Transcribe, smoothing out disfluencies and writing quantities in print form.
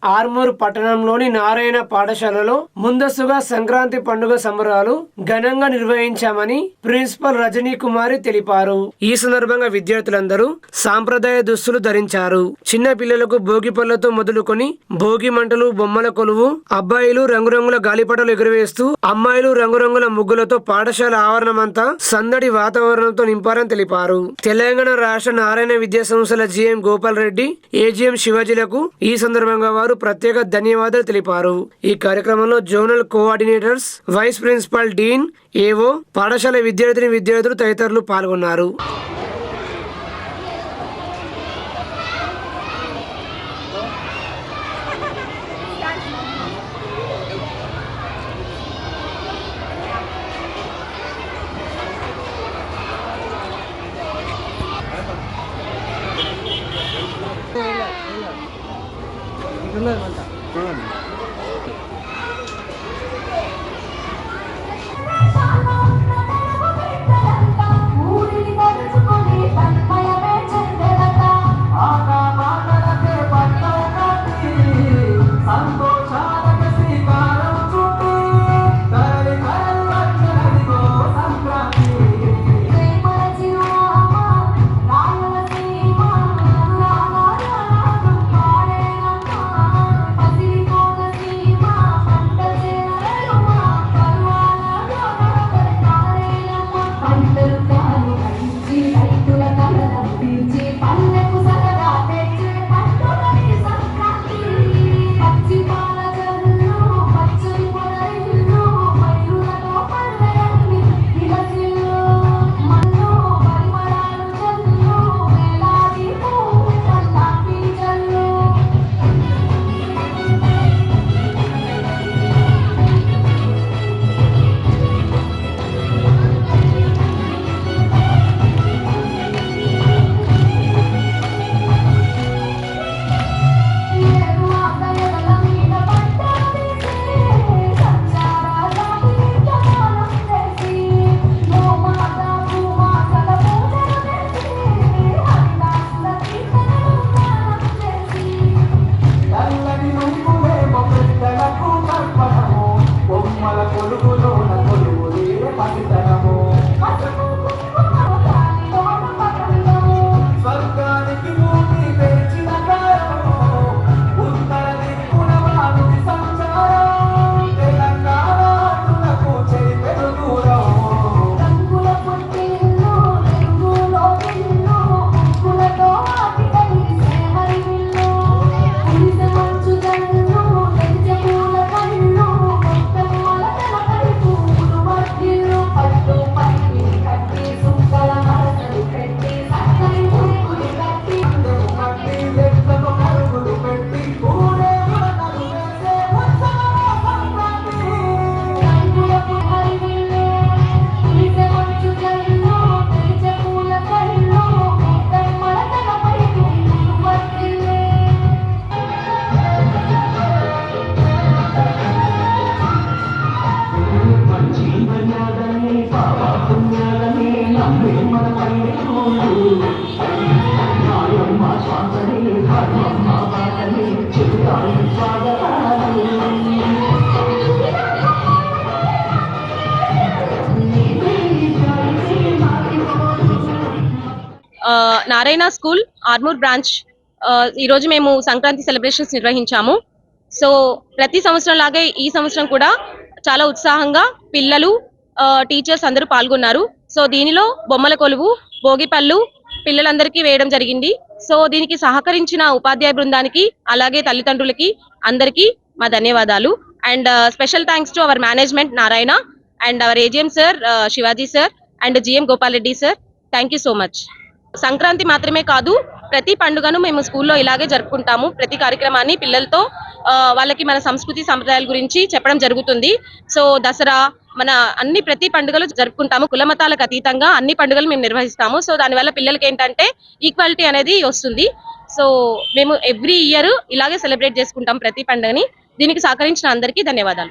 ఆర్మూర్ పట్టణంలోని నారాయణ పాఠశాలలో ముందస్తుగా సంక్రాంతి పండుగ సంబరాలు ఘనంగా నిర్వహించామని ప్రిన్సిపల్ రజనీ కుమారి తెలిపారు. ఈ సందర్భంగా విద్యార్థులందరూ సాంప్రదాయ దుస్తులు ధరించారు. చిన్న పిల్లలకు భోగి పళ్లతో మొదలుకొని భోగి మంటలు, బొమ్మల కొలువు, అబ్బాయిలు రంగురంగుల గాలిపటాలు ఎగురవేస్తూ అమ్మాయిలు రంగురంగుల ముగ్గులతో పాఠశాల ఆవరణమంతా సందడి వాతావరణంతో నింపారని తెలిపారు. తెలంగాణ రాష్ట్ర నారాయణ విద్యా సంస్థల జిఎం గోపాల్ రెడ్డి, ఏజిఎం శివాజీలకు ఈ సందర్భంగా వారు ప్రత్యేక ధన్యవాదాలు తెలిపారు. ఈ కార్యక్రమంలో zonal coordinators, vice principal, dean, AO, పాఠశాల విద్యార్థులు తదితరులు పాల్గొన్నారు. నారాయణ స్కూల్ ఆర్మూర్ బ్రాంచ్ ఈరోజు మేము సంక్రాంతి సెలబ్రేషన్స్ నిర్వహించాము. సో ప్రతి సంవత్సరం లాగే ఈ సంవత్సరం కూడా చాలా ఉత్సాహంగా పిల్లలు, టీచర్స్ అందరూ పాల్గొన్నారు. సో దీనిలో బొమ్మల కొలువు, భోగిపళ్ళు పిల్లలందరికీ వేయడం జరిగింది. సో దీనికి సహకరించిన ఉపాధ్యాయ బృందానికి, అలాగే తల్లిదండ్రులకి అందరికీ మా ధన్యవాదాలు. And special thanks to our management Narayana and hour AGM sir Shivaji sir and GM Gopal Reddy sir. Thank you so much. Sankranti మాత్రమే కాదు, ప్రతి పండుగను మేము స్కూల్లో ఇలాగే జరుపుకుంటాము. ప్రతి కార్యక్రమాన్ని పిల్లలతో వాళ్ళకి మన సంస్కృతి సంప్రదాయాల గురించి చెప్పడం జరుగుతుంది. సో దసరా, మన ప్రతి పండుగలు జరుపుకుంటాము. కుల మతాలకు అతీతంగా అన్ని పండుగలు మేము నిర్వహిస్తాము. సో దానివల్ల పిల్లలకి ఏంటంటే ఈక్వాలిటీ అనేది వస్తుంది. సో మేము ఎవ్రీ ఇయర్ ఇలాగే సెలబ్రేట్ చేసుకుంటాం ప్రతి పండుగని. దీనికి సహకరించిన అందరికీ ధన్యవాదాలు.